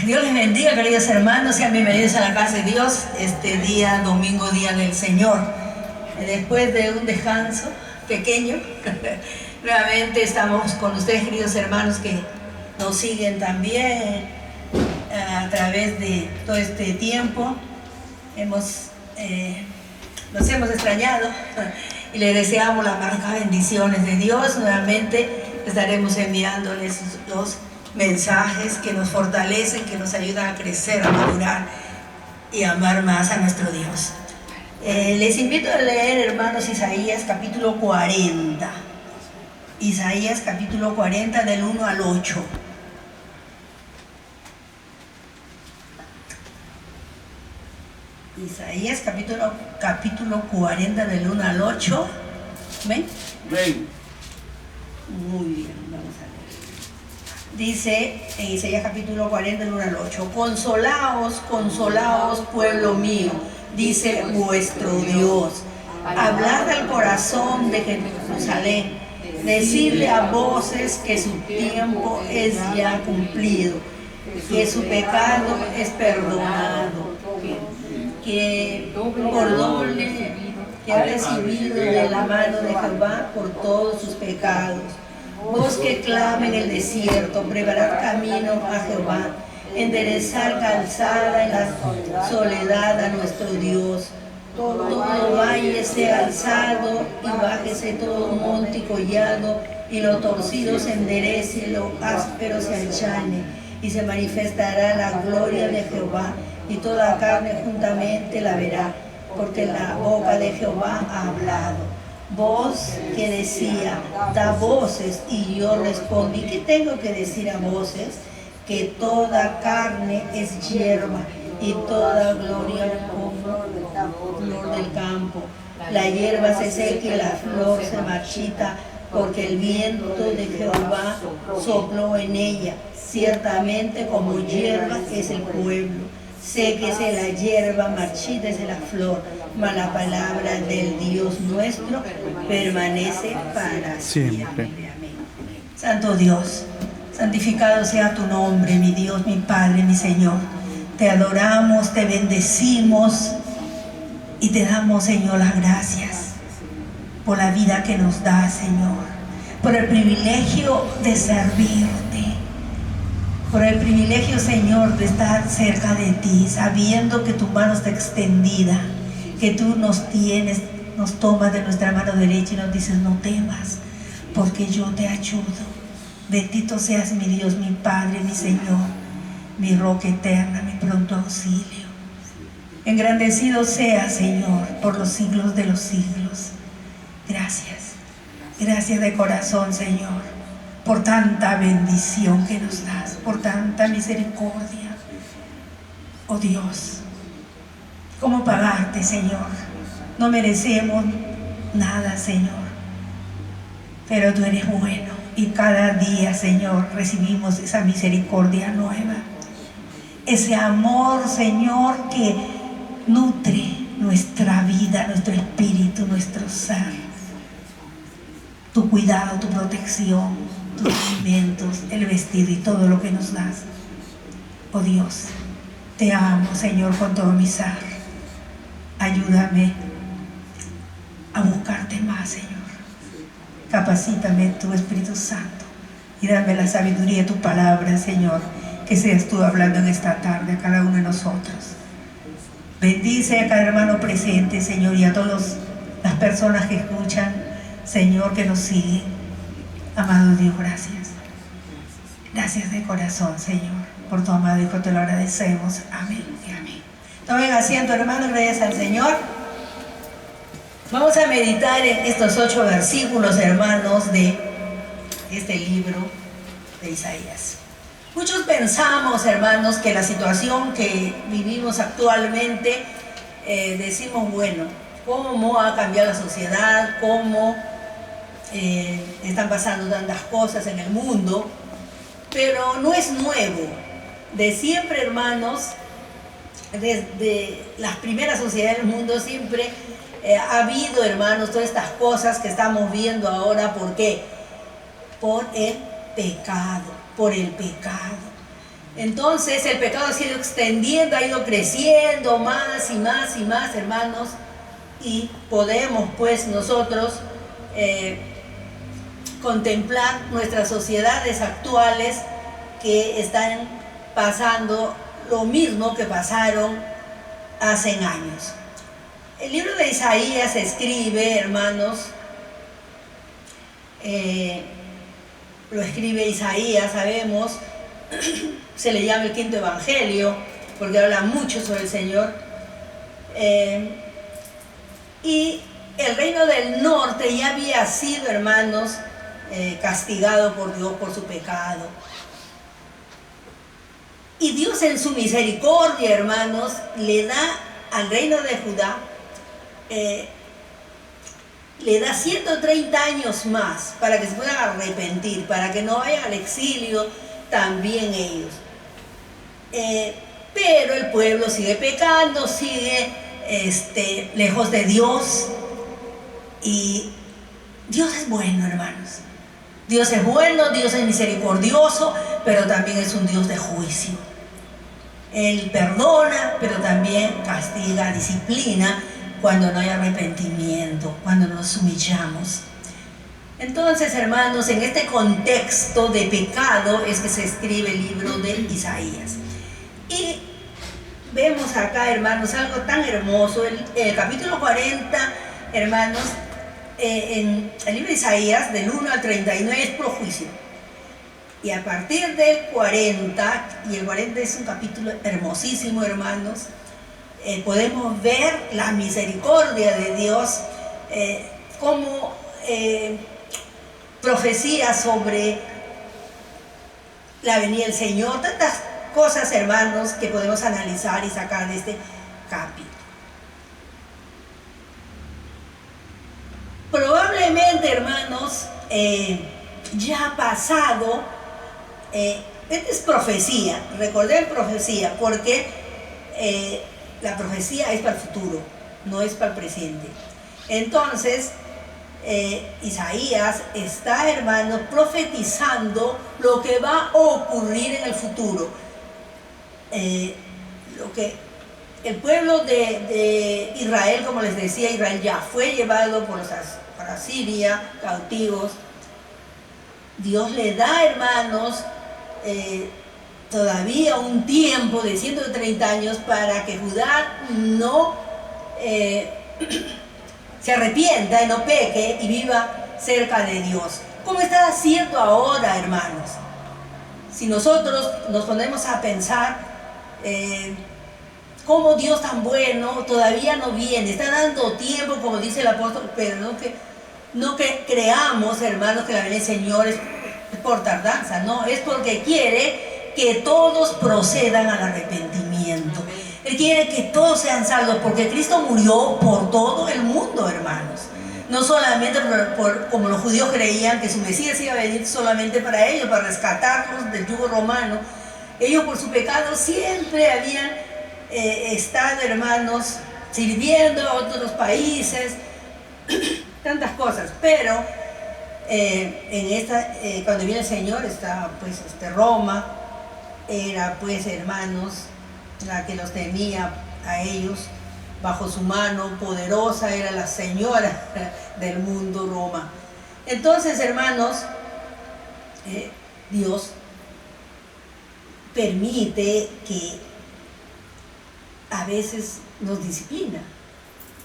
Dios les bendiga, queridos hermanos, sean bienvenidos a la casa de Dios, este día, domingo, día del Señor. Después de un descanso pequeño, nuevamente estamos con ustedes, queridos hermanos, que nos siguen también a través de todo este tiempo. Los hemos extrañado y les deseamos las marcas bendiciones de Dios. Nuevamente estaremos enviándoles los mensajes que nos fortalecen, que nos ayudan a crecer, a madurar y a amar más a nuestro Dios. Les invito a leer, hermanos, Isaías capítulo 40. Isaías capítulo 40 del 1 al 8. Isaías capítulo 40 del 1 al 8. ¿Ven? Ven. Muy bien, vamos a leer. Dice en Isaías capítulo 40 del 1 al 8: Consolaos, consolaos, pueblo mío, dice vuestro Dios. Hablad al corazón de Jerusalén, decidle a voces que su tiempo es ya cumplido, que su pecado es perdonado, que por doble que ha recibido de la mano de Jehová por todos sus pecados. Vos que clame en el desierto, preparad camino a Jehová, enderezar calzada en la soledad a nuestro Dios. Todo valle sea alzado y bájese todo monte y collado, y lo torcido se enderece, lo áspero se allane, y se manifestará la gloria de Jehová, y toda carne juntamente la verá, porque la boca de Jehová ha hablado. Voz que decía, da voces, y yo respondí, ¿qué tengo que decir a voces? Que toda carne es hierba, y toda gloria como flor del campo. La hierba se seca y la flor se marchita, porque el viento de Jehová sopló en ella. Ciertamente como hierba es el pueblo. Séquese la hierba, marchítese la flor, mas la palabra del Dios nuestro permanece para siempre. Amén. Santo Dios, santificado sea tu nombre, mi Dios, mi Padre, mi Señor. Te adoramos, te bendecimos y te damos, Señor, las gracias por la vida que nos da, Señor, por el privilegio de servirte, por el privilegio, Señor, de estar cerca de ti, sabiendo que tu mano está extendida, que tú nos tienes, nos tomas de nuestra mano derecha y nos dices, no temas, porque yo te ayudo. Bendito seas mi Dios, mi Padre, mi Señor, mi roca eterna, mi pronto auxilio. Engrandecido sea, Señor, por los siglos de los siglos. Gracias, gracias de corazón, Señor, por tanta bendición que nos das, por tanta misericordia. Oh Dios, ¿cómo pagarte, Señor? No merecemos nada, Señor, pero tú eres bueno y cada día, Señor, recibimos esa misericordia nueva, ese amor, Señor, que nutre nuestra vida, nuestro espíritu, nuestro ser. Tu cuidado, tu protección, tus alimentos, el vestido y todo lo que nos das. Oh Dios, te amo, Señor, con todo mi ser. Ayúdame a buscarte más, Señor. Capacítame, tu Espíritu Santo, y dame la sabiduría de tu palabra, Señor, que seas tú hablando en esta tarde a cada uno de nosotros. Bendice a cada hermano presente, Señor, y a todas las personas que escuchan, Señor, que nos siguen. Amado Dios, gracias. Gracias de corazón, Señor, por tu amado Hijo, te lo agradecemos. Amén y amén. Tomen asiento, hermanos, gracias al Señor. Vamos a meditar en estos 8 versículos, hermanos, de este libro de Isaías. Muchos pensamos, hermanos, que la situación que vivimos actualmente, decimos, bueno, ¿cómo ha cambiado la sociedad? ¿Cómo están pasando tantas cosas en el mundo? Pero no es nuevo. De siempre, hermanos, desde las primeras sociedades del mundo siempre ha habido, hermanos, todas estas cosas que estamos viendo ahora. ¿Por qué? Por el pecado, por el pecado. Entonces el pecado ha sido extendiendo, ha ido creciendo más y más y más, hermanos, y podemos pues nosotros contemplar nuestras sociedades actuales que están pasando lo mismo que pasaron hace años. El libro de Isaías escribe, hermanos, lo escribe Isaías, sabemos, se le llama el quinto evangelio, porque habla mucho sobre el Señor. Y el reino del norte ya había sido, hermanos, castigado por Dios por su pecado. Y Dios en su misericordia, hermanos, le da al reino de Judá, le da 130 años más para que se puedan arrepentir, para que no vayan al exilio también ellos. Pero el pueblo sigue pecando, sigue lejos de Dios. Y Dios es bueno, hermanos. Dios es bueno, Dios es misericordioso, pero también es un Dios de juicio. Él perdona, pero también castiga, disciplina cuando no hay arrepentimiento, cuando nos humillamos. Entonces, hermanos, en este contexto de pecado es que se escribe el libro de Isaías. Y vemos acá, hermanos, algo tan hermoso. El capítulo 40, hermanos, en el libro de Isaías, del 1 al 39, es pro juicio. Y a partir del 40, y el 40 es un capítulo hermosísimo, hermanos, podemos ver la misericordia de Dios, como profecía sobre la venida del Señor, tantas cosas, hermanos, que podemos analizar y sacar de este capítulo. Probablemente, hermanos, ya ha pasado, esta es profecía, recordé profecía, porque la profecía es para el futuro, no es para el presente. Entonces, Isaías está, hermanos, profetizando lo que va a ocurrir en el futuro. Lo que el pueblo de Israel, como les decía, Israel ya fue llevado para Siria, cautivos. Dios le da, hermanos, todavía un tiempo de 130 años para que Judá no se arrepienta y no peque y viva cerca de Dios. ¿Cómo está haciendo ahora, hermanos? Si nosotros nos ponemos a pensar cómo Dios tan bueno todavía no viene, está dando tiempo, como dice el apóstol Pedro, no que creamos, hermanos, que la venida del Señor es por tardanza, no, es porque quiere que todos procedan al arrepentimiento. Él quiere que todos sean salvos, porque Cristo murió por todo el mundo, hermanos. No solamente como los judíos creían que su Mesías iba a venir solamente para ellos, para rescatarlos del yugo romano. Ellos por su pecado siempre habían estado, hermanos, sirviendo a otros países, tantas cosas. Pero cuando viene el Señor, está pues Roma, era pues, hermanos, la que los tenía a ellos bajo su mano poderosa, era la señora del mundo, Roma. Entonces, hermanos, Dios permite que a veces nos disciplina,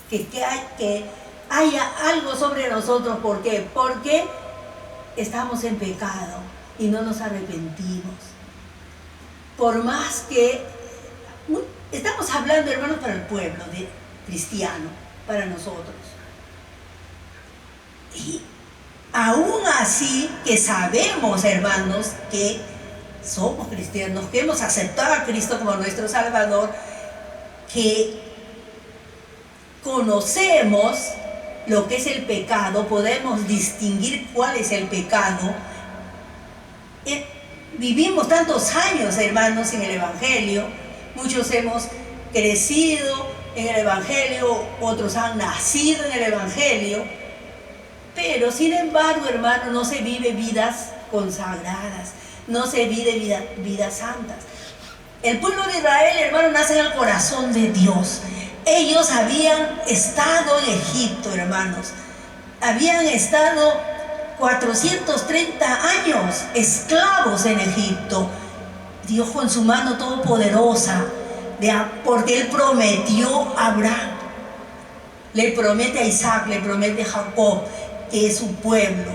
que haya algo sobre nosotros. ¿Por qué? Porque estamos en pecado y no nos arrepentimos. Por más que estamos hablando, hermanos, para el pueblo cristiano, para nosotros. Y aún así que sabemos, hermanos, que somos cristianos, que hemos aceptado a Cristo como nuestro Salvador, que conocemos lo que es el pecado, podemos distinguir cuál es el pecado. Vivimos tantos años, hermanos, en el Evangelio. Muchos hemos crecido en el Evangelio, otros han nacido en el Evangelio, pero sin embargo, hermanos, no se vive vidas consagradas, no se vive vidas santas. El pueblo de Israel, hermano, nace en el corazón de Dios. Ellos habían estado en Egipto, hermanos. Habían estado 430 años esclavos en Egipto. Dios con su mano todopoderosa, porque Él prometió a Abraham, le promete a Isaac, le promete a Jacob que su pueblo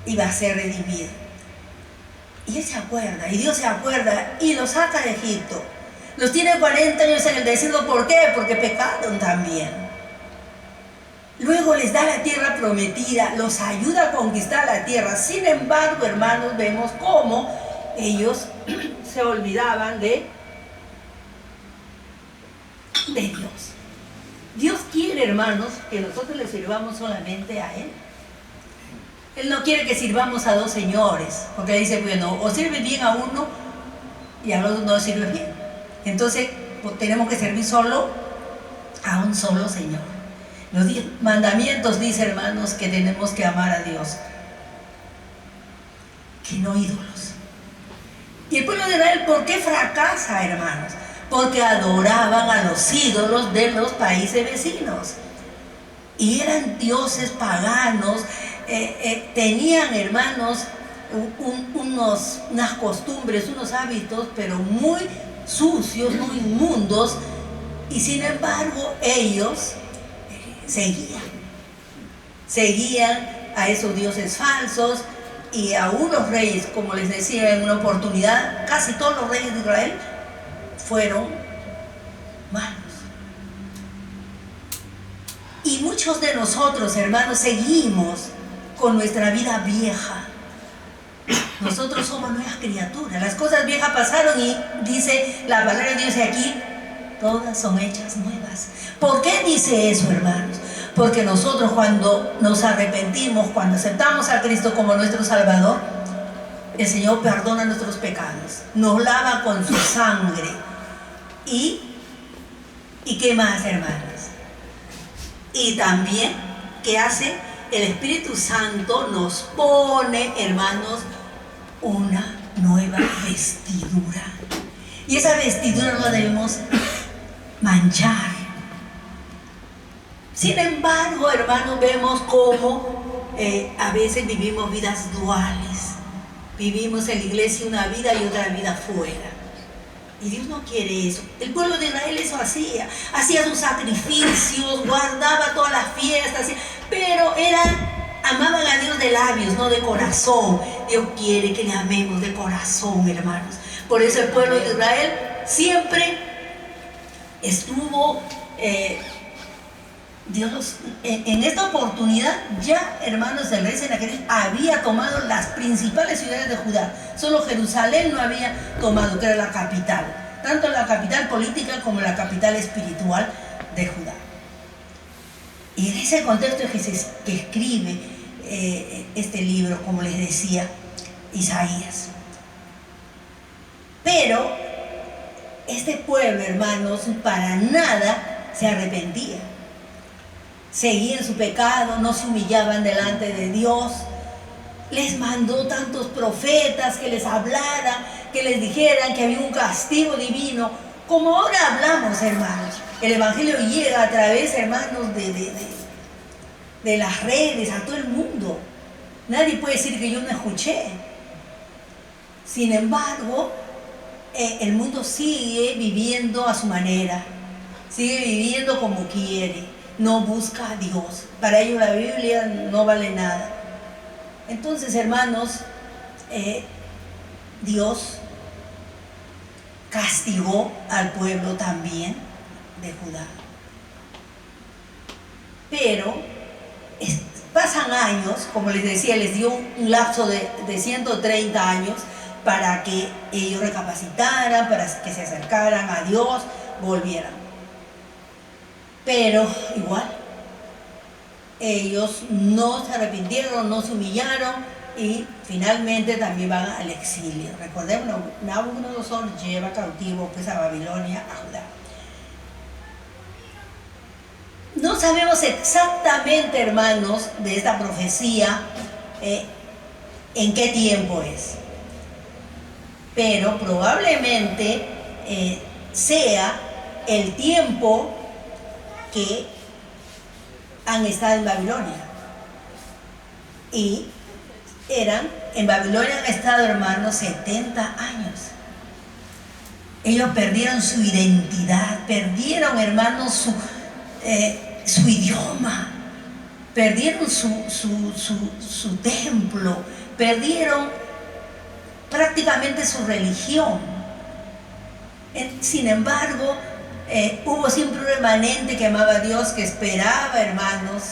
iba a ser redimido. Y Él se acuerda, y Dios se acuerda, y los saca de Egipto. Los tiene 40 años en el desierto. ¿Por qué? Porque pecaron también. Luego les da la tierra prometida, los ayuda a conquistar la tierra. Sin embargo, hermanos, vemos cómo ellos se olvidaban de Dios. Dios quiere, hermanos, que nosotros le sirvamos solamente a Él. Él no quiere que sirvamos a dos señores, porque dice, bueno, o sirve bien a uno y al otro no sirve bien. Entonces tenemos que servir solo a un solo Señor. Los 10 mandamientos dice, hermanos, que tenemos que amar a Dios, que no ídolos. Y el pueblo de Israel, ¿por qué fracasa, hermanos? Porque adoraban a los ídolos de los países vecinos. Y eran dioses paganos, tenían, hermanos, unas costumbres, unos hábitos, pero muy sucios, muy inmundos. Y sin embargo, ellos seguían a esos dioses falsos. Y aún los reyes, como les decía en una oportunidad, casi todos los reyes de Israel fueron malos. Y muchos de nosotros, hermanos, seguimos con nuestra vida vieja. Nosotros somos nuevas criaturas. Las cosas viejas pasaron y dice la palabra de Dios aquí, todas son hechas nuevas. ¿Por qué dice eso, hermanos? Porque nosotros cuando nos arrepentimos, cuando aceptamos a Cristo como nuestro Salvador, el Señor perdona nuestros pecados, nos lava con su sangre. ¿Y qué más, hermanos? Y también, ¿qué hace? El Espíritu Santo nos pone, hermanos, una nueva vestidura. Y esa vestidura no la debemos manchar. Sin embargo, hermanos, vemos cómo a veces vivimos vidas duales. Vivimos en la iglesia una vida y otra vida fuera. Y Dios no quiere eso. El pueblo de Israel eso hacía sus sacrificios, guardaba todas las fiestas, pero amaban a Dios de labios, no de corazón. Dios quiere que le amemos de corazón, hermanos. Por eso el pueblo de Israel siempre estuvo, Dios en esta oportunidad ya, hermanos, el rey Sennacherib había tomado las principales ciudades de Judá. Solo Jerusalén no había tomado, que era la capital, tanto la capital política como la capital espiritual de Judá. Y en ese contexto es que escribe este libro, como les decía, Isaías. Pero este pueblo, hermanos, para nada se arrepentía. Seguían su pecado, no se humillaban delante de Dios. Les mandó tantos profetas que les hablaran, que les dijeran que había un castigo divino. Como ahora hablamos, hermanos, el Evangelio llega a través, hermanos, de las redes, a todo el mundo. Nadie puede decir que yo no escuché. Sin embargo, el mundo sigue viviendo a su manera, sigue viviendo como quiere. No busca a Dios. Para ellos la Biblia no vale nada. Entonces, hermanos, Dios castigó al pueblo también de Judá. Pero pasan años, como les decía, les dio un lapso de 130 años para que ellos recapacitaran, para que se acercaran a Dios, volvieran. Pero igual, ellos no se arrepintieron, no se humillaron y finalmente también van al exilio. Recordemos, Nabucodonosor lleva cautivo pues a Babilonia, a Judá. No sabemos exactamente, hermanos, de esta profecía, en qué tiempo es. pero probablemente sea el tiempo que han estado en Babilonia. Y en Babilonia han estado, hermanos, 70 años. Ellos perdieron su identidad, perdieron, hermanos, su idioma, perdieron su templo, perdieron prácticamente su religión. Sin embargo, hubo siempre un remanente que amaba a Dios, que esperaba, hermanos,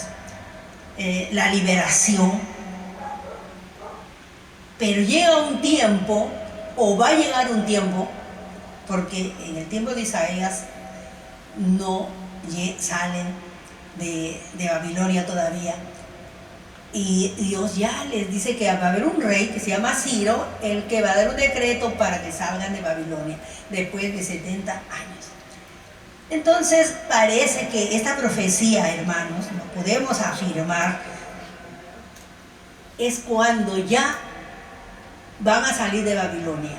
la liberación. Pero llega un tiempo, o va a llegar un tiempo, porque en el tiempo de Isaías no salen de Babilonia todavía. Y Dios ya les dice que va a haber un rey que se llama Ciro, el que va a dar un decreto para que salgan de Babilonia después de 70 años. Entonces parece que esta profecía, hermanos, lo podemos afirmar, es cuando ya van a salir de Babilonia.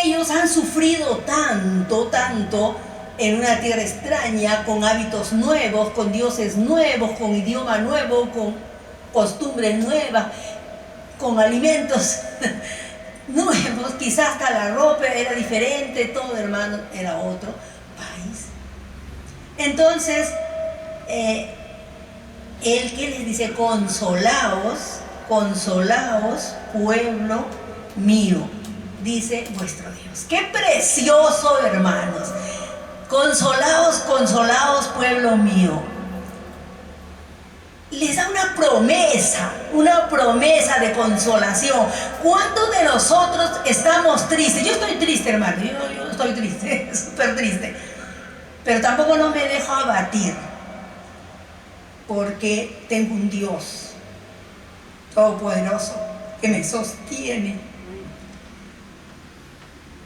Ellos han sufrido tanto en una tierra extraña, con hábitos nuevos, con dioses nuevos, con idioma nuevo, con costumbres nuevas, con alimentos nuevos, quizás hasta la ropa era diferente, todo, hermano, era otro país. Entonces, él que les dice: consolaos, pueblo mío, dice vuestro Dios. ¡Qué precioso, hermanos! Consolaos, pueblo mío. Les da una promesa de consolación. ¿Cuántos de nosotros estamos tristes? Yo estoy triste, hermano, yo estoy triste, súper triste. Pero tampoco no me dejo abatir, porque tengo un Dios todopoderoso que me sostiene.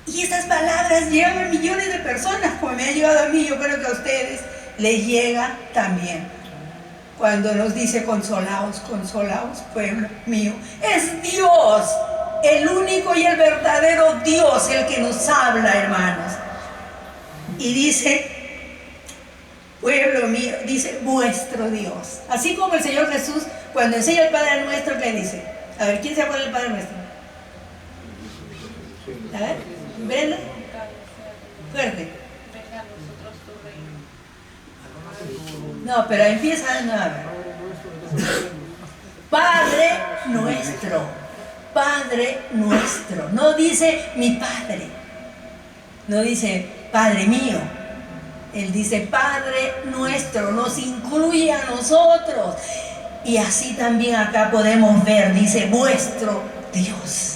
Y estas palabras llegan a millones de personas, como me ha llegado a mí. Yo creo que a ustedes les llega también. Cuando nos dice: consolaos, pueblo mío. Es Dios, el único y el verdadero Dios, el que nos habla, hermanos. Y dice: pueblo mío, dice vuestro Dios. Así como el Señor Jesús, cuando enseña el Padre Nuestro, ¿qué dice? A ver, ¿quién se acuerda del Padre Nuestro? A ver, Brenda. Fuerte. No, pero empieza de nuevo. Padre nuestro. No dice mi Padre. No dice Padre mío. Él dice Padre nuestro, nos incluye a nosotros. Y así también acá podemos ver, dice vuestro Dios.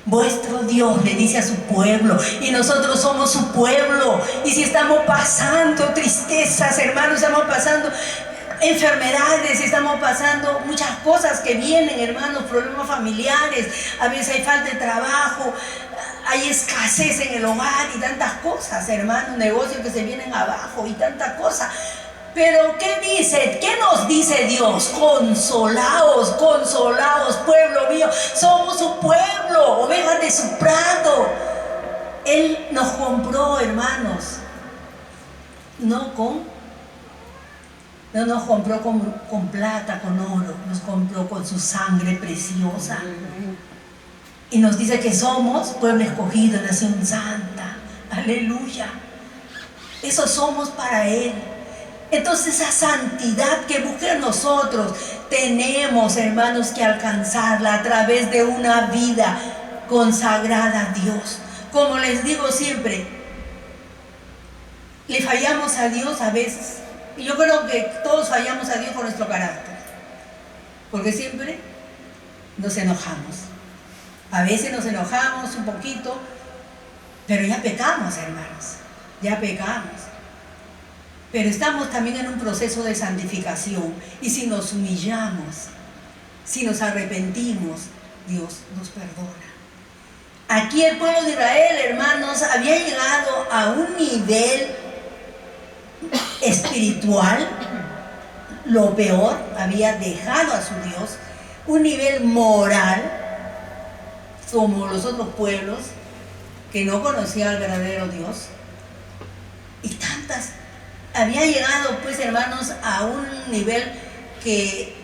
Vuestro Dios le dice a su pueblo, y nosotros somos su pueblo. Y si estamos pasando tristezas, hermanos, estamos pasando enfermedades, estamos pasando muchas cosas que vienen, hermanos, problemas familiares, a veces hay falta de trabajo, hay escasez en el hogar y tantas cosas, hermanos, negocios que se vienen abajo y tantas cosas. Pero ¿qué dice? ¿Qué nos dice Dios? Consolaos, pueblo mío. Somos su pueblo, ovejas de su prado. Él nos compró, hermanos. No nos compró con plata, con oro. Nos compró con su sangre preciosa. Y nos dice que somos pueblo escogido, nación santa. Aleluya. Eso somos para Él. Entonces esa santidad que busca nosotros tenemos, hermanos, que alcanzarla a través de una vida consagrada a Dios. Como les digo siempre, le fallamos a Dios a veces. Y yo creo que todos fallamos a Dios con nuestro carácter. Porque siempre nos enojamos. A veces nos enojamos un poquito, pero ya pecamos, hermanos. Ya pecamos. Pero estamos también en un proceso de santificación. Y si nos humillamos, si nos arrepentimos, Dios nos perdona. Aquí el pueblo de Israel, hermanos, había llegado a un nivel espiritual, lo peor, había dejado a su Dios, un nivel moral como los otros pueblos que no conocían al verdadero Dios. Y tantas, había llegado pues, hermanos, a un nivel que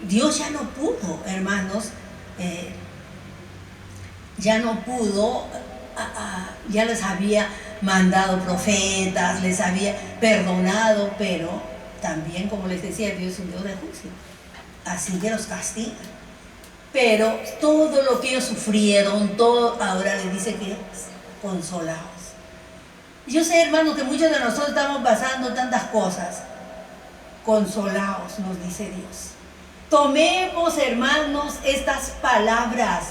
Dios ya no pudo, hermanos, ya no pudo, ya les había mandado profetas, les había perdonado, pero también, como les decía, Dios es un Dios de juicio, así que los castiga. Pero todo lo que ellos sufrieron, todo, ahora les dice que consolaos. Yo sé, hermanos, que muchos de nosotros estamos pasando tantas cosas. Consolaos, nos dice Dios. Tomemos, hermanos, estas palabras,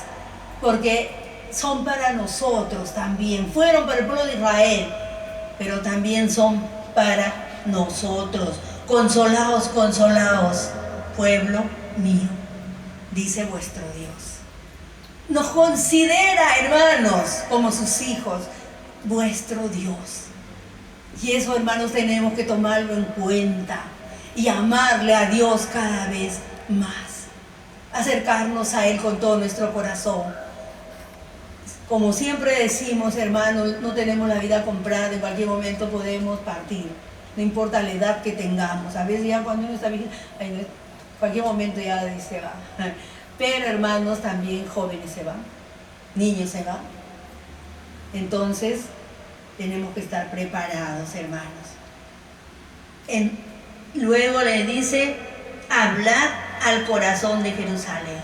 porque son para nosotros también. Fueron para el pueblo de Israel, pero también son para nosotros. Consolaos, consolaos, pueblo mío, dice vuestro Dios. Nos considera, hermanos, como sus hijos, vuestro Dios. Y eso, hermanos, tenemos que tomarlo en cuenta y amarle a Dios cada vez más. Acercarnos a Él con todo nuestro corazón. Como siempre decimos, hermanos, no tenemos la vida comprada, en cualquier momento podemos partir. No importa la edad que tengamos. A veces ya cuando uno está bien, en cualquier momento ya se va. Pero, hermanos, también jóvenes se van, niños se van. Entonces, tenemos que estar preparados, hermanos. Luego le dice, hablad al corazón de Jerusalén.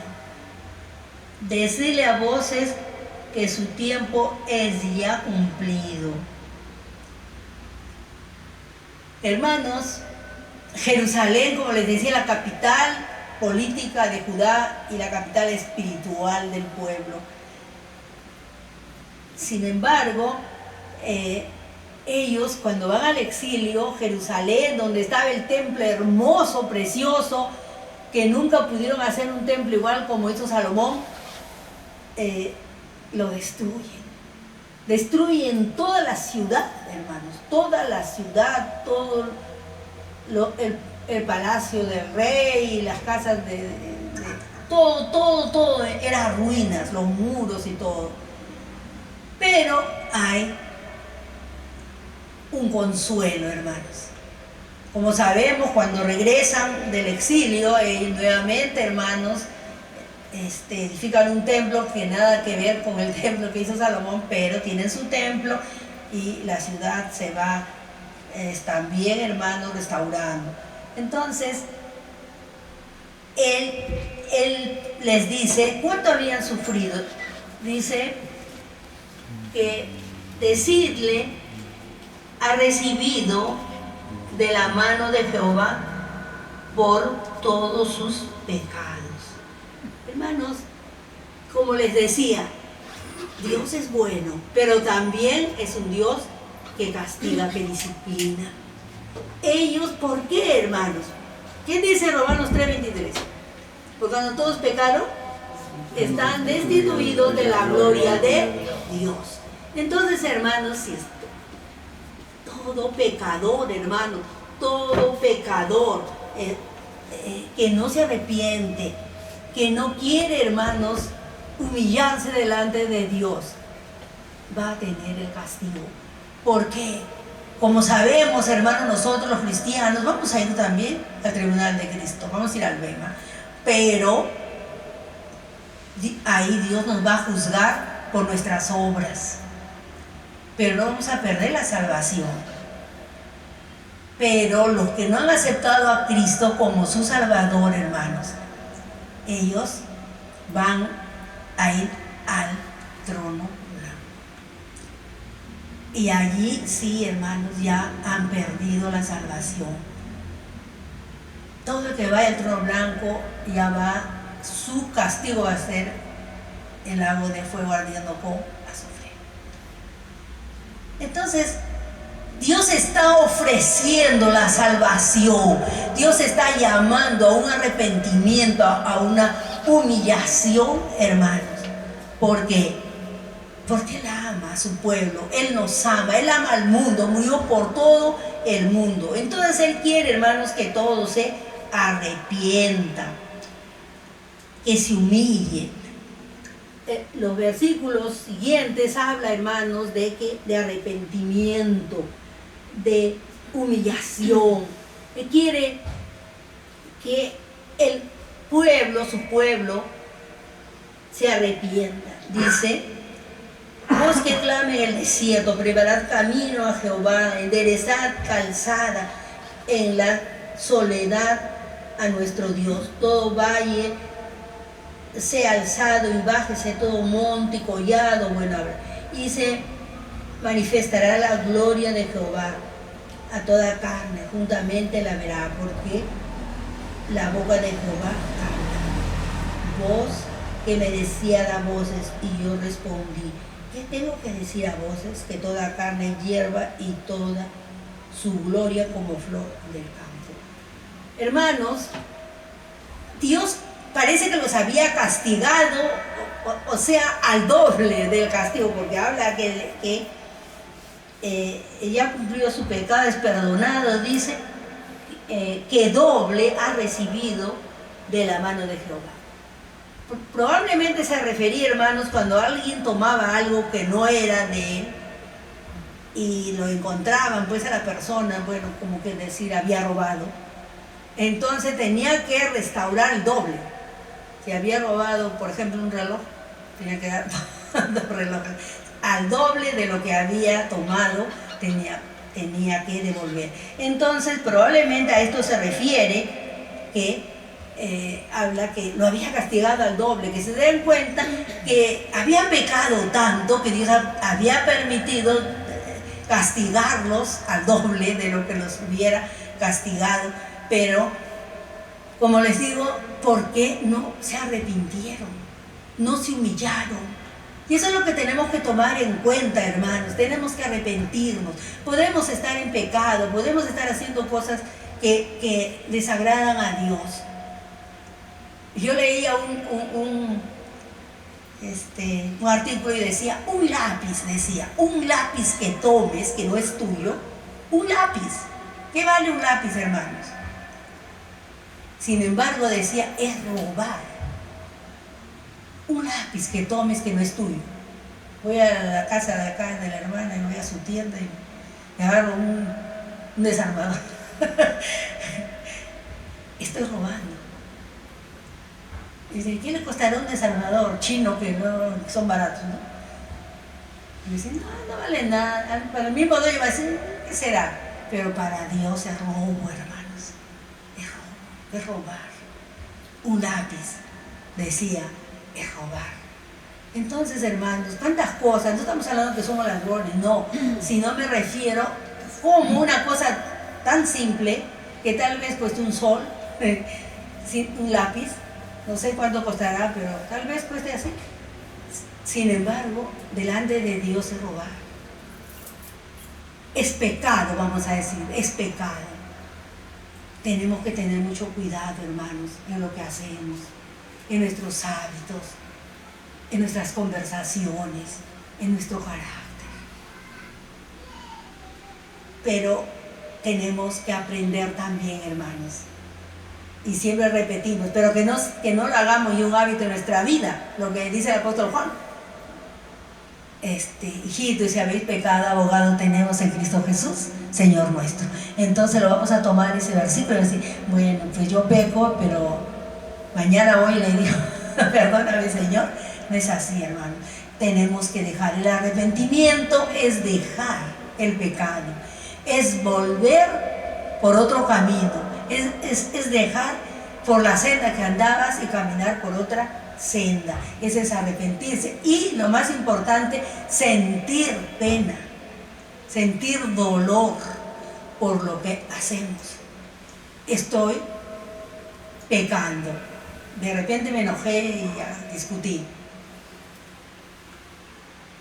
Decidle a voces que su tiempo es ya cumplido. Hermanos, Jerusalén, como les decía, la capital política de Judá y la capital espiritual del pueblo. Sin embargo, ellos cuando van al exilio, Jerusalén, donde estaba el templo hermoso, precioso, que nunca pudieron hacer un templo igual como hizo Salomón, lo destruyen. Destruyen toda la ciudad, hermanos, toda la ciudad, todo el palacio del rey, las casas todo era ruinas, los muros y todo. Pero hay un consuelo, hermanos. Como sabemos, cuando regresan del exilio, nuevamente, hermanos, edifican un templo que nada que ver con el templo que hizo Salomón, pero tienen su templo y la ciudad se va también, hermanos, restaurando. Entonces, él les dice, ¿cuánto habían sufrido? Dice que decidle, ha recibido de la mano de Jehová por todos sus pecados. Hermanos, como les decía, Dios es bueno, pero también es un Dios que castiga, que disciplina. Ellos, ¿por qué, hermanos? ¿Qué dice Romanos 3:23? Porque cuando todos pecaron, están destituidos de la gloria de Dios. Entonces, hermanos, si todo pecador, hermano, todo pecador que no se arrepiente, que no quiere, hermanos, humillarse delante de Dios, va a tener el castigo. ¿Por qué? Como sabemos, hermanos, nosotros los cristianos vamos a ir también al tribunal de Cristo, vamos a ir al Bema, pero ahí Dios nos va a juzgar por nuestras obras, pero no vamos a perder la salvación. Pero los que no han aceptado a Cristo como su Salvador, hermanos, ellos van a ir al trono blanco. Y allí sí, hermanos, ya han perdido la salvación. Todo el que vaya al trono blanco ya va, su castigo va a ser el lago de fuego ardiendo con azufre. Entonces, Dios está ofreciendo la salvación. Dios está llamando a un arrepentimiento, a una humillación, hermanos. ¿Por qué? Porque Él ama a su pueblo. Él nos ama. Él ama al mundo. Murió por todo el mundo. Entonces Él quiere, hermanos, que todos se arrepientan, que se humillen. los versículos siguientes habla, hermanos, de arrepentimiento, de humillación. Él quiere que el pueblo, su pueblo, se arrepienta. Dice: voz que clame en el desierto, preparad camino a Jehová, enderezad calzada en la soledad a nuestro Dios. Todo valle sea alzado y bájese todo monte y collado, bueno, y se manifestará la gloria de Jehová a toda carne, juntamente la verá, porque la boca de Jehová habla. Voz que me decía da voces, y yo respondí: ¿qué tengo que decir a voces? Que toda carne es hierba y toda su gloria como flor del campo. Hermanos, Dios parece que los había castigado, o sea, al doble del castigo, porque habla que ella cumplió su pecado, es perdonado, dice que doble ha recibido de la mano de Jehová. Probablemente se refería, hermanos, cuando alguien tomaba algo que no era de él y lo encontraban pues a la persona, bueno, como que decir, había robado, entonces tenía que restaurar el doble. Si había robado, por ejemplo, un reloj, tenía que dar dos relojes al doble de lo que había tomado, tenía que devolver. Entonces probablemente a esto se refiere, que habla que lo había castigado al doble, que se den cuenta que habían pecado tanto que Dios había permitido castigarlos al doble de lo que los hubiera castigado. Pero, como les digo, ¿por qué no se arrepintieron? No se humillaron. Y eso es lo que tenemos que tomar en cuenta, hermanos. Tenemos que arrepentirnos. Podemos estar en pecado, podemos estar haciendo cosas que desagradan a Dios. Yo leía un artículo y decía, un lápiz que tomes, que no es tuyo, un lápiz. ¿Qué vale un lápiz, hermanos? Sin embargo, decía, es robar. Un lápiz que tomes que no es tuyo. Voy a la casa de acá de la hermana y voy a su tienda y me agarro un desarmador. Estoy robando. Dice, ¿qué le costará un desarmador chino que no son baratos, no? Y dice, no vale nada. Para el mismo dueño va a decir, ¿qué será? Pero para Dios es robo, hermanos. Es robar. Un lápiz, decía, es robar. Entonces, hermanos, ¿cuántas cosas? No estamos hablando que somos ladrones, no. Sino me refiero como una cosa tan simple que tal vez cueste un sol, un lápiz. No sé cuánto costará, pero tal vez cueste así. Sin embargo, delante de Dios es robar. Es pecado, vamos a decir, es pecado. Tenemos que tener mucho cuidado, hermanos, en lo que hacemos, en nuestros hábitos, en nuestras conversaciones, en nuestro carácter. Pero tenemos que aprender también, hermanos. Y siempre repetimos, pero que no lo hagamos y un hábito en nuestra vida, lo que dice el apóstol Juan. Hijito, y si habéis pecado, abogado tenemos en Cristo Jesús, Señor nuestro. Entonces lo vamos a tomar ese versículo y decir, bueno, pues yo peco, pero mañana voy y le digo, perdóname, Señor. No es así, hermano. Tenemos que dejar. El arrepentimiento es dejar el pecado, es volver por otro camino. Es dejar por la senda que andabas y caminar por otra senda. Ese es arrepentirse. Y lo más importante, sentir pena, sentir dolor por lo que hacemos. Estoy pecando. De repente me enojé y ya discutí.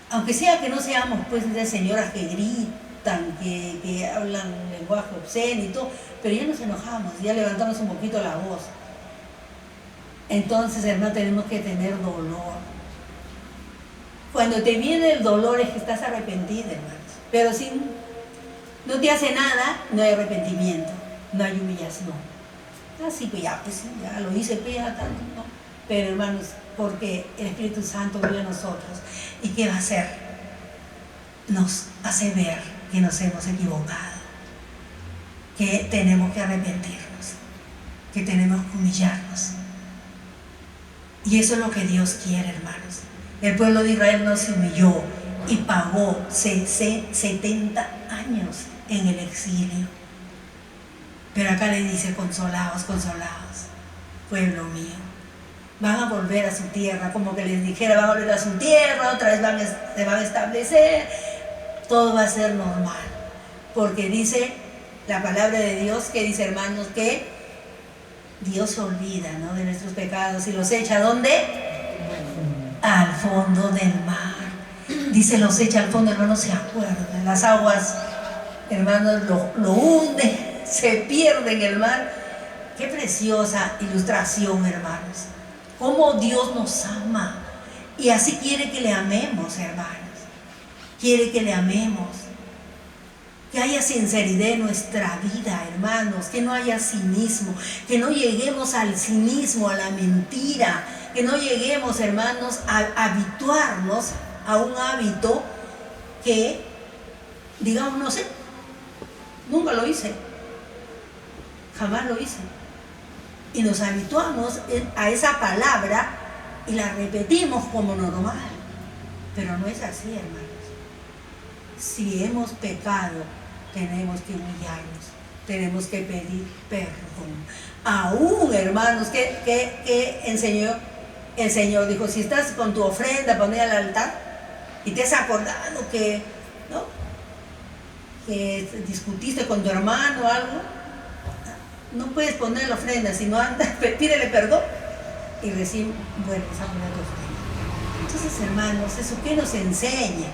Aunque sea que no seamos pues de señoras que gritan, que hablan lenguaje obsceno y todo, pero ya nos enojamos, ya levantamos un poquito la voz. Entonces, hermano, tenemos que tener dolor. Cuando te viene el dolor es que estás arrepentido, hermanos. Pero si no te hace nada, no hay arrepentimiento, no hay humillación. Así pues ya lo hice, pues ya tanto, ¿no? Pero hermanos, porque el Espíritu Santo vive en nosotros. ¿Y qué va a hacer? Nos hace ver que nos hemos equivocado, que tenemos que arrepentirnos, que tenemos que humillarnos. Y eso es lo que Dios quiere, hermanos. El pueblo de Israel no se humilló y pagó 70 años en el exilio. Pero acá le dice: consolaos, consolaos, pueblo mío. Van a volver a su tierra, como que les dijera: van a volver a su tierra, otra vez se van a establecer, todo va a ser normal. Porque dice la palabra de Dios, que dice, hermanos, que Dios se olvida, ¿no?, de nuestros pecados y los echa, ¿a dónde? Al fondo del mar. Dice, los echa al fondo, hermanos, se acuerdan. Las aguas, hermanos, lo hunde, se pierde en el mar. Qué preciosa ilustración, hermanos. Cómo Dios nos ama. Y así quiere que le amemos, hermanos. Quiere que le amemos. Que haya sinceridad en nuestra vida, hermanos. Que no haya cinismo. Que no lleguemos al cinismo, a la mentira. Que no lleguemos, hermanos, a habituarnos a un hábito que, digamos, no sé, nunca lo hice. Jamás lo hice. Y nos habituamos a esa palabra y la repetimos como normal. Pero no es así, hermanos. Si hemos pecado, tenemos que humillarnos, tenemos que pedir perdón. Aún, hermanos, que enseñó el Señor. Dijo: si estás con tu ofrenda, poned al altar y te has acordado que, ¿no?, que discutiste con tu hermano o algo, no puedes poner la ofrenda, sino anda, pídele perdón y recién vuelves a poner tu ofrenda. Entonces, hermanos, ¿eso qué nos enseña?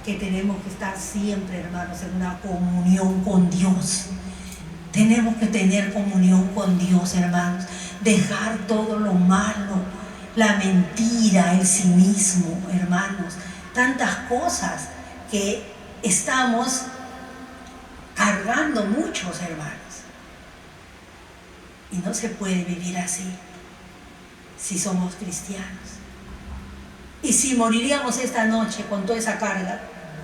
Que tenemos que estar siempre, hermanos, en una comunión con Dios. Tenemos que tener comunión con Dios, hermanos. Dejar todo lo malo, la mentira, el cinismo, hermanos. Tantas cosas que estamos cargando muchos, hermanos. Y no se puede vivir así si somos cristianos. Y si moriríamos esta noche con toda esa carga,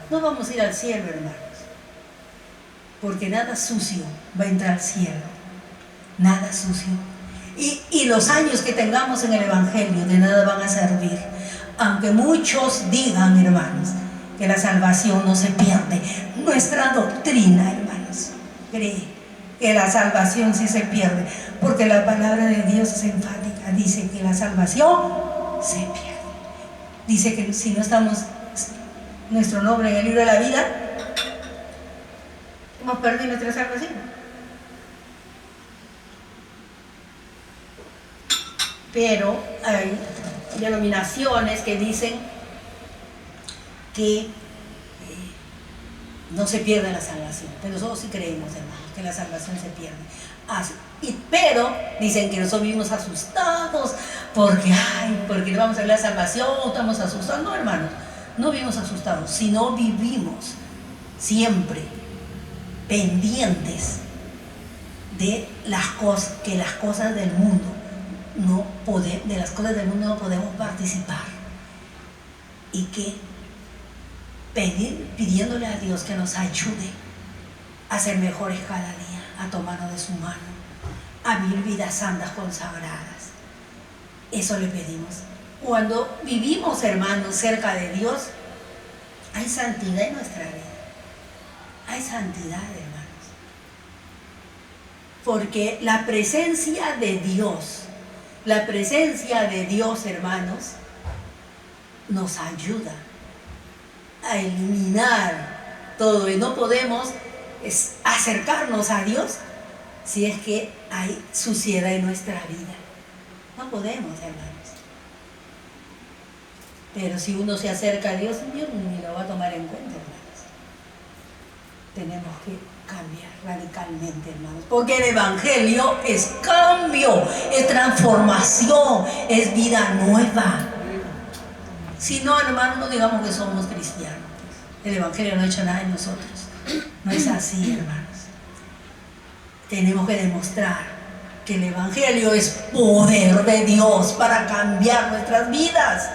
no vamos a ir al cielo, hermanos. Porque nada sucio va a entrar al cielo. Nada sucio. Y los años que tengamos en el Evangelio de nada van a servir. Aunque muchos digan, hermanos, que la salvación no se pierde. Nuestra doctrina, hermanos, cree que la salvación sí se pierde, porque la palabra de Dios es enfática. Dice que la salvación se pierde. Dice que si no estamos nuestro nombre en el libro de la vida, hemos perdido nuestra salvación. Pero hay denominaciones que dicen que no se pierde la salvación, pero nosotros sí creemos, hermanos, que la salvación se pierde. Pero dicen que nosotros vivimos asustados porque no vamos a ver la salvación, estamos asustados. No, hermanos, no vivimos asustados, sino vivimos siempre pendientes de las cosas del mundo no podemos participar, y que pidiéndole a Dios que nos ayude a ser mejores cada día, a tomarnos de su mano, a vivir vidas santas consagradas. Eso le pedimos. Cuando vivimos, hermanos, cerca de Dios, hay santidad en nuestra vida. Hay santidad, hermanos. Porque la presencia de Dios, hermanos, nos ayuda a eliminar todo. Y no podemos acercarnos a Dios si es que hay suciedad en nuestra vida. No podemos, hermanos. Pero si uno se acerca a Dios, Dios ni lo va a tomar en cuenta, hermanos. Tenemos que cambiar radicalmente, hermanos, porque el Evangelio es cambio, es transformación, es vida nueva. Si no, hermanos, no digamos que somos cristianos. El Evangelio no ha hecho nada en nosotros. No es así, hermanos. Tenemos que demostrar que el Evangelio es poder de Dios para cambiar nuestras vidas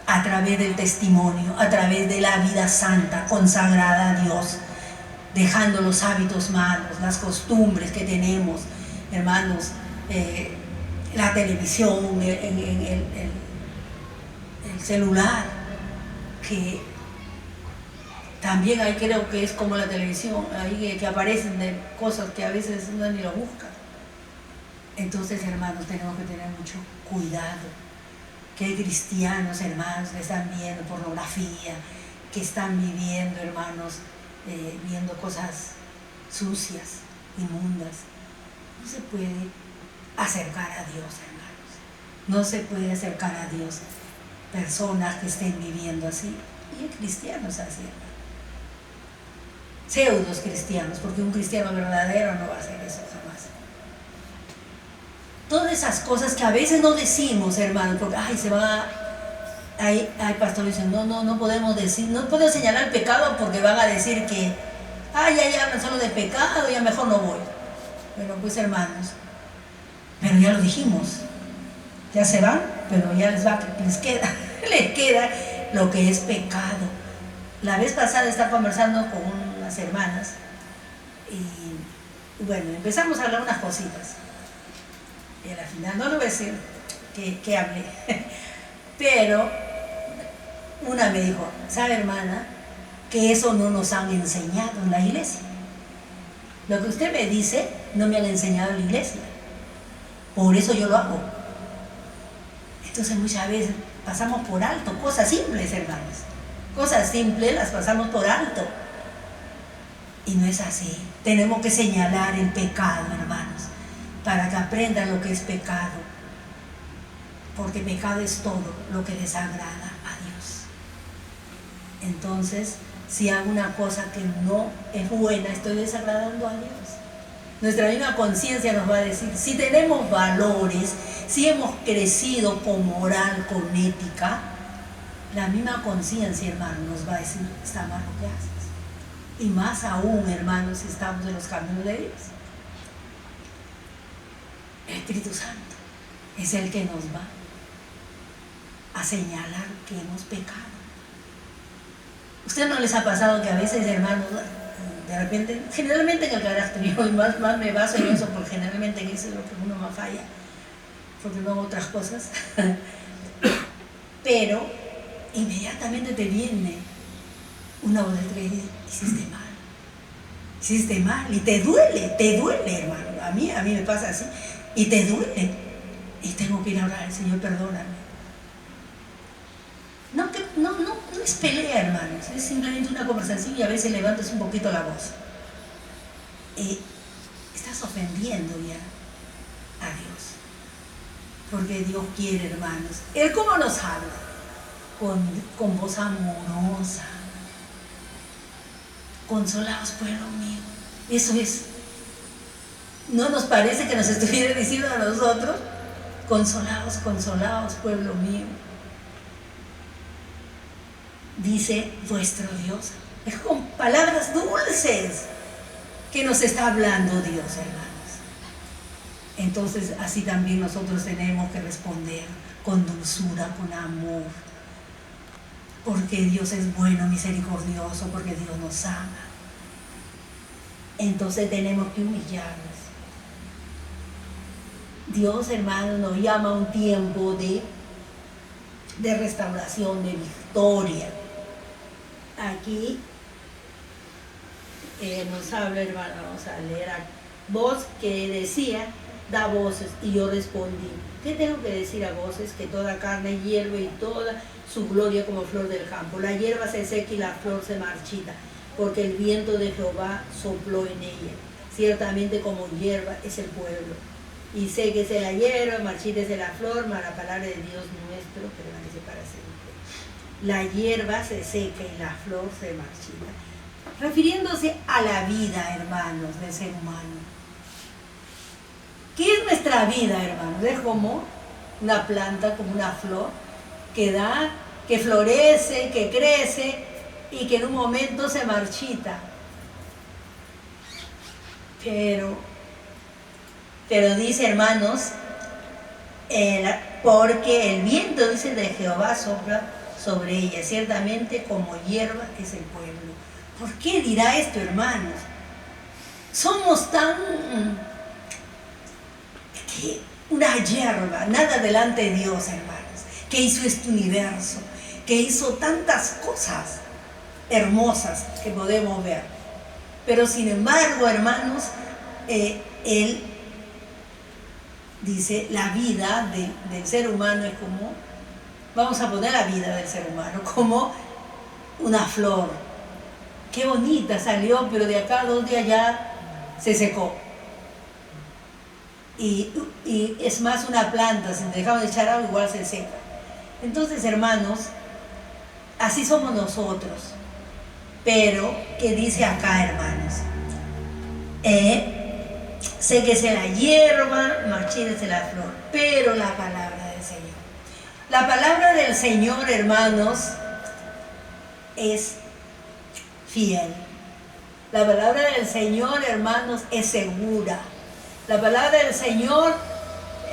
a través del testimonio, a través de la vida santa, consagrada a Dios, dejando los hábitos malos, las costumbres que tenemos, hermanos, la televisión, el celular, que también ahí creo que es como la televisión, ahí que aparecen de cosas que a veces uno ni lo busca. Entonces, hermanos, tenemos que tener mucho cuidado, que hay cristianos, hermanos, que están viendo pornografía, que están viviendo, hermanos, viendo cosas sucias, inmundas. No se puede acercar a Dios, hermanos. No se puede acercar a Dios personas que estén viviendo así. Y hay cristianos así, hermanos. Pseudos cristianos, porque un cristiano verdadero no va a hacer eso jamás. Todas esas cosas que a veces no decimos, hermanos, porque hay pastores que dicen, no podemos decir, no podemos señalar el pecado porque van a decir que, ya hablan solo de pecado, ya mejor no voy. Pero pues, hermanos, pero ya lo dijimos, ya se van, pero ya les queda lo que es pecado. La vez pasada estaba conversando con unas hermanas y bueno, empezamos a hablar unas cositas. Y al final, no le voy a decir que hablé, pero una me dijo, ¿sabe, hermana? Que eso no nos han enseñado en la iglesia. Lo que usted me dice, no me han enseñado en la iglesia. Por eso yo lo hago. Entonces muchas veces pasamos por alto cosas simples, hermanos. Cosas simples las pasamos por alto. Y no es así. Tenemos que señalar el pecado, hermanos, para que aprendan lo que es pecado. Porque pecado es todo lo que desagrada a Dios. Entonces, si hago una cosa que no es buena, estoy desagradando a Dios. Nuestra misma conciencia nos va a decir, si tenemos valores, si hemos crecido con moral, con ética, la misma conciencia, hermano, nos va a decir, está mal lo que haces. Y más aún, hermanos, si estamos en los caminos de Dios. El Espíritu Santo es el que nos va a señalar que hemos pecado. ¿Usted no les ha pasado que a veces, hermanos, de repente, generalmente en el carácter, yo más me baso en eso, porque generalmente en eso es lo que uno más falla, porque no hago otras cosas, pero inmediatamente te viene una voz que dice, hiciste mal, y te duele, hermano, a mí me pasa así, y te duele, y tengo que ir a orar al Señor, perdóname. No es pelea, hermanos, es simplemente una conversación y a veces levantas un poquito la voz. Estás ofendiendo ya a Dios. Porque Dios quiere, hermanos. Él cómo nos habla, con voz amorosa. Consolaos, pueblo mío. Eso es. ¿No nos parece que nos estuviera diciendo a nosotros? Consolaos, pueblo mío. Dice vuestro Dios. Es con palabras dulces que nos está hablando Dios, hermanos. Entonces, así también nosotros tenemos que responder con dulzura, con amor. Porque Dios es bueno, misericordioso, porque Dios nos ama. Entonces tenemos que humillarnos. Dios, hermanos, nos llama a un tiempo de restauración, de victoria. Aquí nos habla, hermano, vamos a leer voz que decía, da voces, y yo respondí, ¿qué tengo que decir a voces? Que toda carne hierve y toda su gloria como flor del campo. La hierba se seca y la flor se marchita, porque el viento de Jehová sopló en ella. Ciertamente como hierba es el pueblo. Y séquese la hierba, marchítese la flor, mas la palabra de Dios nuestro permanece para siempre. La hierba se seca y la flor se marchita. Refiriéndose a la vida, hermanos, del ser humano. ¿Qué es nuestra vida, hermanos? Es como una planta, como una flor, que da, que florece, que crece y que en un momento se marchita. Pero Pero dice, hermanos, porque el viento, dice, de Jehová sopla sobre ella, ciertamente como hierba es el pueblo. ¿Por qué dirá esto, hermanos? Somos tan... una hierba, nada delante de Dios, hermanos, que hizo este universo, que hizo tantas cosas hermosas que podemos ver. Pero sin embargo, hermanos, Él dice, la vida del ser humano es como, vamos a poner la vida del ser humano como una flor. Qué bonita salió, pero de acá a 2 días ya se secó. Y es más una planta, si dejamos de echar agua igual se seca. Entonces, hermanos, así somos nosotros. Pero, ¿qué dice acá, hermanos? Séquese la hierba, marchítese la flor, pero la palabra del Señor. La palabra del Señor, hermanos, es fiel. La palabra del Señor, hermanos, es segura. La palabra del Señor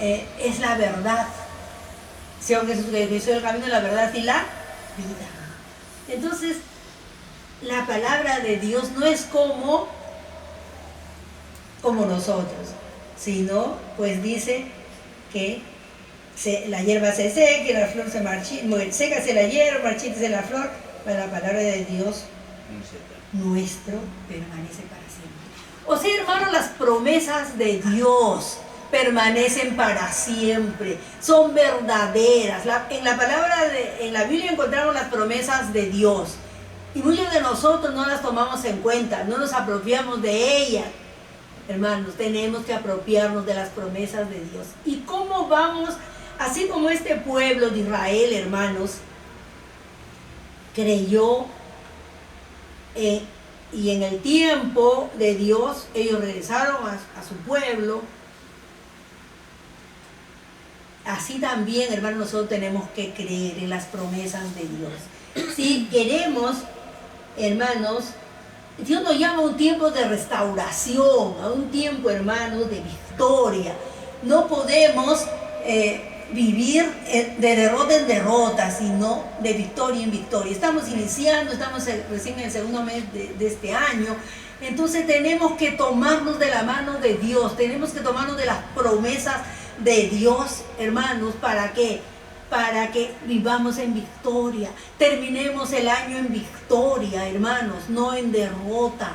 es la verdad. Señor Jesús, que soy el camino, la verdad y la vida. Entonces, la palabra de Dios no es como nosotros, sino, pues dice que la hierba se seque, la flor se marchita, sécase la hierba, marchítese la flor, pero la palabra de Dios nuestro permanece para siempre. O sea, hermanos, las promesas de Dios permanecen para siempre, son verdaderas. En la Biblia encontramos las promesas de Dios y muchos de nosotros no las tomamos en cuenta, no nos apropiamos de ellas. Hermanos, tenemos que apropiarnos de las promesas de Dios. ¿Y cómo vamos? Así como este pueblo de Israel, hermanos, creyó y en el tiempo de Dios ellos regresaron a su pueblo. Así también, hermanos, nosotros tenemos que creer en las promesas de Dios. Si queremos, hermanos, Dios nos llama a un tiempo de restauración, a un tiempo, hermanos, de victoria. No podemos vivir de derrota en derrota, sino de victoria en victoria. Estamos iniciando, estamos recién en el segundo mes de este año. Entonces tenemos que tomarnos de la mano de Dios, tenemos que tomarnos de las promesas de Dios, hermanos. ¿Para qué? Para que vivamos en victoria, terminemos el año en victoria, hermanos, no en derrota.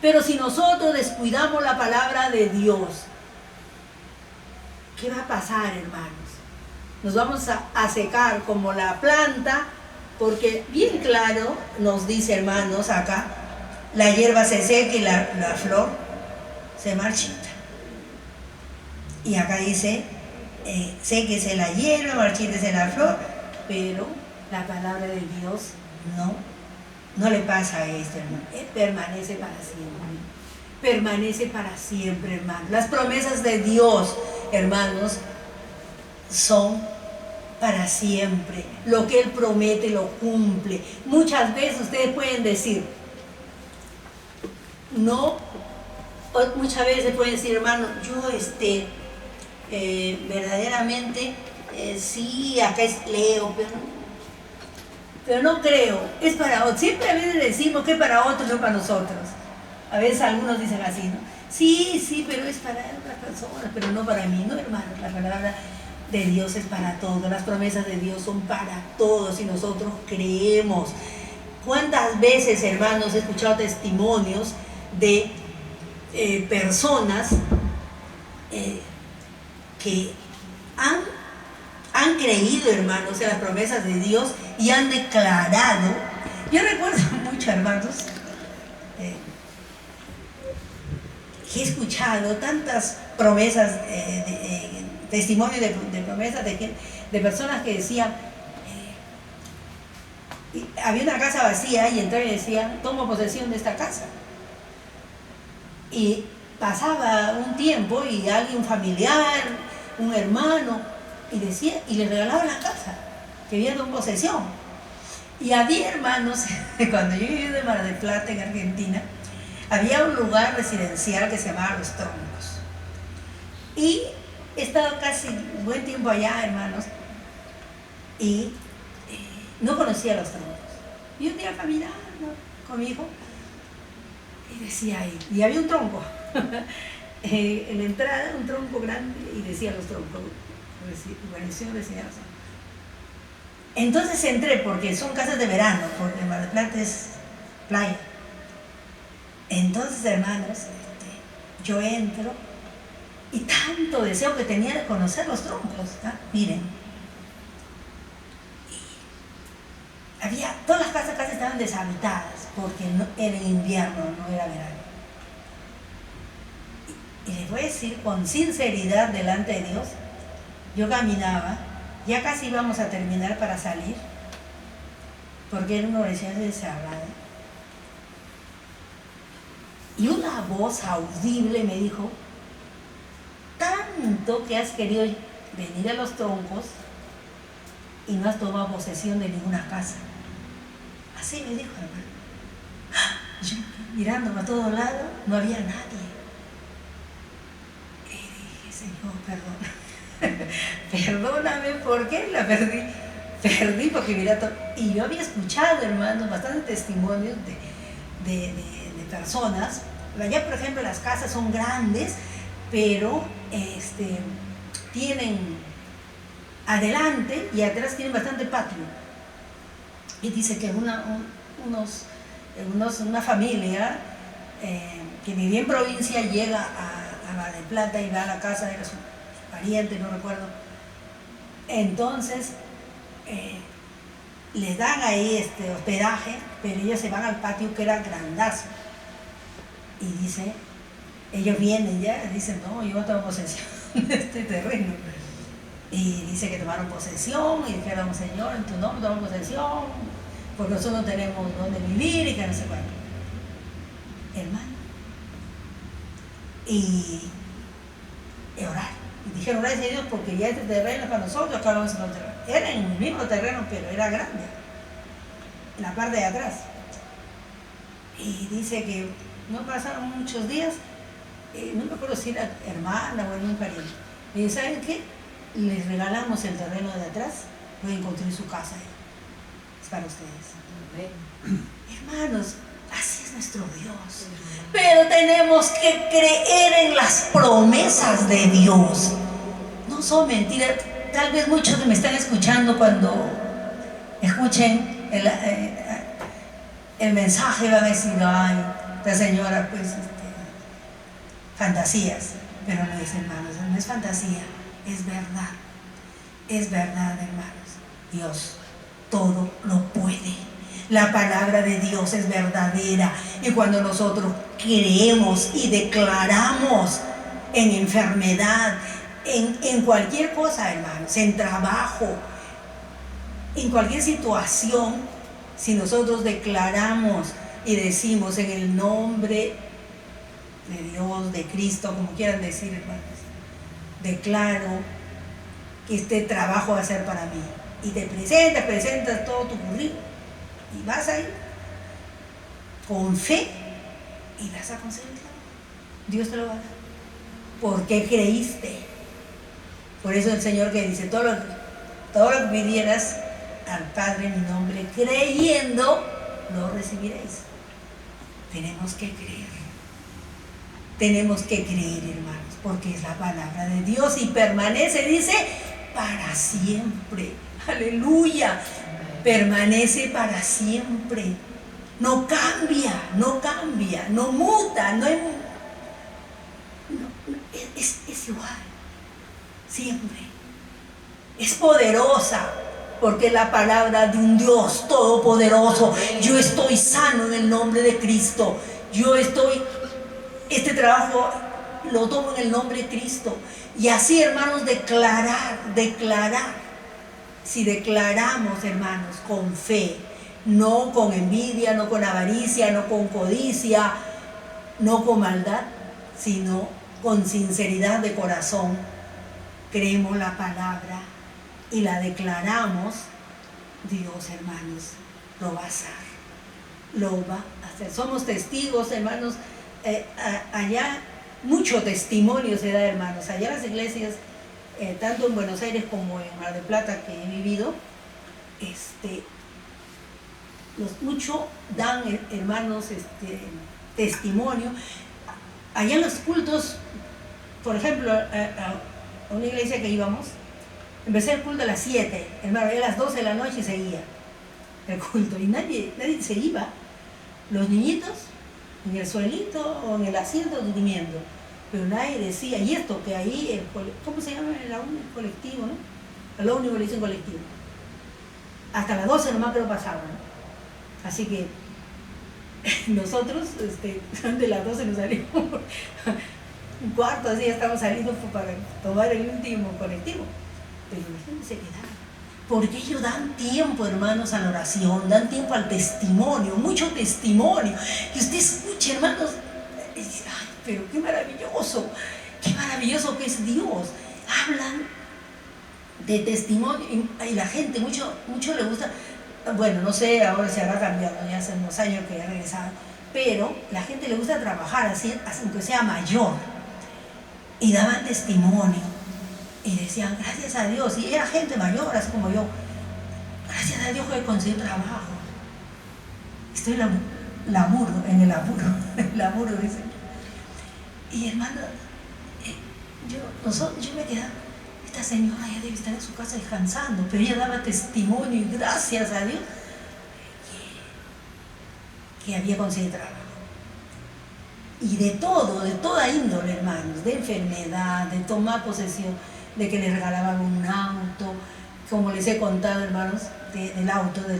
Pero si nosotros descuidamos la palabra de Dios, ¿qué va a pasar, hermanos? Nos vamos a secar como la planta, porque bien claro nos dice, hermanos, acá, la hierba se seca y la flor se marchita. Y acá dice, séquese la hierba, marchítese la flor, pero la palabra de Dios no le pasa esto, hermano. Permanece para siempre. Permanece para siempre, hermano. Las promesas de Dios, hermanos, son para siempre. Lo que Él promete lo cumple. Muchas veces ustedes pueden decir, no, muchas veces pueden decir, hermano, yo verdaderamente sí, acá leo, pero no creo, es para otros. Siempre a veces decimos que es para otros, no para nosotros. A veces algunos dicen así, ¿no? Sí, pero es para otras personas, pero no para mí. No, hermanos, la palabra de Dios es para todos, las promesas de Dios son para todos y nosotros creemos. ¿Cuántas veces, hermanos, he escuchado testimonios de personas que han creído, hermanos, en las promesas de Dios y han declarado? Yo recuerdo mucho, hermanos, que he escuchado tantas promesas, testimonios de promesas de personas que decían, había una casa vacía y entraban y decían, tomo posesión de esta casa. Y pasaba un tiempo y alguien, un familiar, un hermano, y decía, y le regalaba la casa, que había tomado posesión. Y había, hermanos, cuando yo viví de Mar del Plata, en Argentina, había un lugar residencial que se llamaba Los Troncos. Y he estado casi buen tiempo allá, hermanos, y no conocía los troncos. Y un día caminando con mi hijo, y decía ahí, y había un tronco, en la entrada, un tronco grande, y decía los troncos, Guarnición Residencial. Entonces entré, porque son casas de verano, porque Mar del Plata es playa. Entonces, hermanos, yo entro, y tanto deseo que tenía de conocer los troncos, ¿ah? Miren. Todas las casas casi estaban deshabitadas, porque no, era invierno, no era verano. Y les voy a decir con sinceridad delante de Dios, yo caminaba, ya casi íbamos a terminar para salir, porque era una oración desagrada. Y una voz audible me dijo, tanto que has querido venir a los troncos y no has tomado posesión de ninguna casa. Así me dijo, hermano. Yo mirando a todos lados, no había nadie. Y dije, Señor, perdona. Perdóname, ¿por qué la perdí? Perdí porque mira todo. Y yo había escuchado, hermanos, bastantes testimonios de personas. Allá, por ejemplo, las casas son grandes, pero tienen adelante y atrás tienen bastante patio. Y dice que una familia que vivía en provincia llega a Mar del Plata y va a la casa de su pariente, no recuerdo. Entonces les dan ahí hospedaje, pero ellos se van al patio que era grandazo. Y dice, ellos vienen ya, dicen, no, yo tomo posesión de este terreno. Y dice que tomaron posesión y dijeron, Señor, en tu nombre tomamos posesión, porque nosotros no tenemos dónde vivir y que no sé cuánto. Hermano. Y orar. Y dijeron, gracias a Dios, porque ya este terreno es para nosotros, acá vamos a encontrar. Era en el mismo terreno, pero era grande, en la parte de atrás. Y dice que no pasaron muchos días, no me acuerdo si era hermana o era un pariente. Y ¿saben qué? Les regalamos el terreno de atrás, pueden construir su casa ahí. Es para ustedes. Hermanos, así es nuestro Dios. Pero tenemos que creer en las promesas de Dios. No son mentiras. Tal vez muchos que me están escuchando cuando escuchen el mensaje van a decir, ay, esta señora pues fantasías. Pero no es, hermanos, no es fantasía. Es verdad, hermanos. Dios todo lo puede. La palabra de Dios es verdadera. Y cuando nosotros creemos y declaramos en enfermedad, en cualquier cosa, hermanos, en trabajo, en cualquier situación, si nosotros declaramos y decimos en el nombre de Dios, de Cristo, como quieran decir, hermanos, declaro que este trabajo va a ser para mí. Y te presentas todo tu currículum y vas ahí con fe y vas a conseguir el trabajo. Dios te lo va a dar. ¿Por qué creíste? Por eso el Señor que dice, todo lo que pidieras al Padre en mi nombre, creyendo, lo recibiréis. Tenemos que creer. Tenemos que creer, hermanos, porque es la palabra de Dios y permanece, dice, para siempre. Aleluya. Permanece para siempre. No cambia, no muta, es igual. Siempre. Es poderosa, porque es la palabra de un Dios todopoderoso. Yo estoy sano en el nombre de Cristo. Este trabajo lo tomo en el nombre de Cristo. Y así, hermanos, declarar. Si declaramos, hermanos, con fe, no con envidia, no con avaricia, no con codicia, no con maldad, sino con sinceridad de corazón, creemos la palabra y la declaramos, Dios, hermanos, lo va a hacer. Lo va a hacer. Somos testigos, hermanos, allá mucho testimonio se da, hermanos. Allá las iglesias, tanto en Buenos Aires como en Mar del Plata que he vivido, mucho dan, hermanos, testimonio. Allá en los cultos, por ejemplo, a una iglesia que íbamos, empecé el culto a las 7, hermano, ya a las 12 de la noche seguía el culto y nadie se iba. Los niñitos en el suelito o en el asiento durmiendo, pero nadie decía, y esto que ahí, ¿cómo se llama? El colectivo, ¿no? El ómnibus le dicen colectivo. Hasta las 12 nomás que lo pasaban, ¿no? Así que nosotros, de las 12 nos salimos, un cuarto así ya estamos saliendo para tomar el último colectivo, pero la gente se quedaba. Porque ellos dan tiempo, hermanos, a la oración, dan tiempo al testimonio, mucho testimonio. Y usted escucha, hermanos, y dice, ay, pero qué maravilloso que es Dios. Hablan de testimonio y la gente, mucho le gusta. Bueno, no sé, ahora se habrá cambiado, ya hace unos años que ya regresaba, pero la gente le gusta trabajar así, aunque sea mayor. Y daban testimonio. Y decían, gracias a Dios, y era gente mayor, así como yo, gracias a Dios que he conseguido trabajo. Estoy en el laburo, dice. Y hermano, yo me quedaba, esta señora ya debe estar en su casa descansando, pero ella daba testimonio y gracias a Dios que había conseguido trabajo. Y de toda índole, hermanos, de enfermedad, de tomar posesión, de que le regalaban un auto, como les he contado, hermanos, del auto de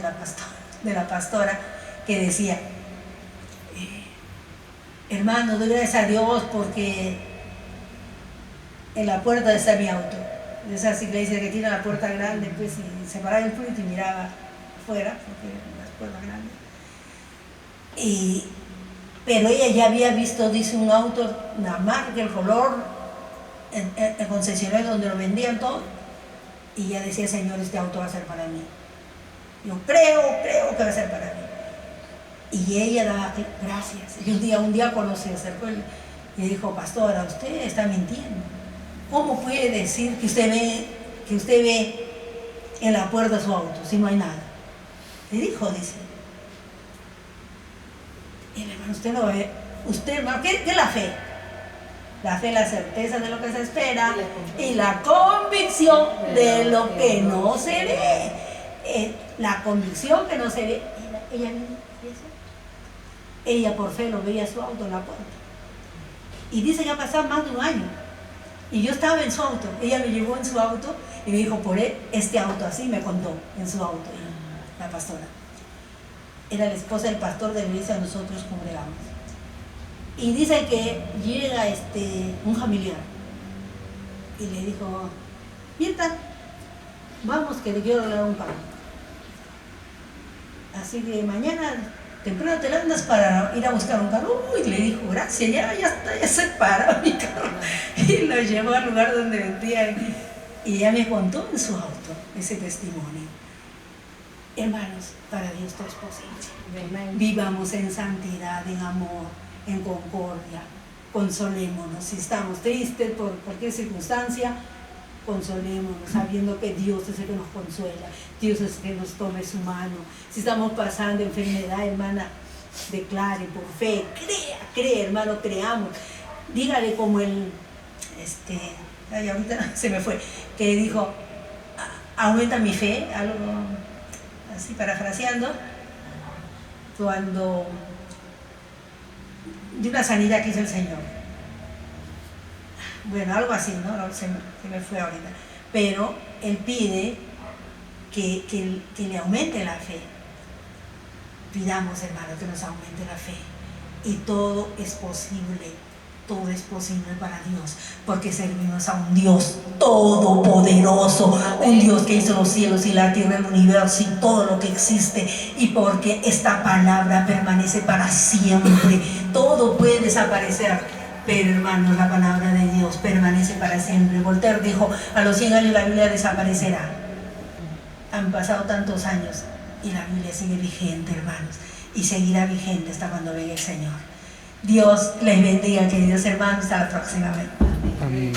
la pastora, que decía, hermano, doy gracias a Dios porque en la puerta está mi auto. De esas iglesias que tienen la puerta grande, pues, y se paraba el púlpito y miraba afuera, porque las puertas grandes. Pero ella ya había visto, dice, un auto, una marca, el color, el concesionario donde lo vendían todo, y ella decía, Señor, este auto va a ser para mí. Yo creo que va a ser para mí. Y ella daba gracias. Y un día conocí, se acercó y dijo, pastora, usted está mintiendo. ¿Cómo puede decir que usted ve en la puerta su auto si no hay nada? Le dijo, dice. Y hermano, usted no ve, hermano, ¿qué es la fe? La fe es la certeza de lo que se espera y la convicción de lo que no se ve. La convicción que no se ve, ella por fe lo veía su auto en la puerta. Y dice que ha pasado más de un año. Y yo estaba en su auto, ella me llevó en su auto y me dijo, por este auto, así me contó, en su auto, la pastora. Era la esposa del pastor de la iglesia, nosotros congregamos. Y dice que llega un familiar y le dijo, Mirta, vamos que te quiero regalar un carro. Así que mañana temprano te levantas para ir a buscar un carro. Uy, le dijo, gracias, ya se paró mi carro. Y lo llevó al lugar donde vendía. Y ella me contó en su auto ese testimonio. Hermanos, para Dios todo es posible. Vivamos en santidad, en amor, en concordia. Consolémonos. Si estamos tristes por cualquier circunstancia, consolémonos, sabiendo que Dios es el que nos consuela, Dios es el que nos tome su mano. Si estamos pasando enfermedad, hermana, declare por fe, crea, hermano, creamos. Dígale como ay, ahorita se me fue, que dijo, aumenta mi fe, algo así parafraseando, cuando de una sanidad que hizo el Señor. Bueno, algo así, ¿no? Se me fue ahorita. Pero Él pide que le aumente la fe. Pidamos, hermano, que nos aumente la fe. Y todo es posible para Dios, porque servimos a un Dios todopoderoso, un Dios que hizo los cielos y la tierra, el universo y todo lo que existe, y porque esta palabra permanece para siempre. Todo puede desaparecer, pero hermanos, la palabra de Dios permanece para siempre. Voltaire dijo, a los 100 años la Biblia desaparecerá. Han pasado tantos años y la Biblia sigue vigente, hermanos, y seguirá vigente hasta cuando venga el Señor. Dios les bendiga, queridos hermanos. Hasta la próxima. Amén.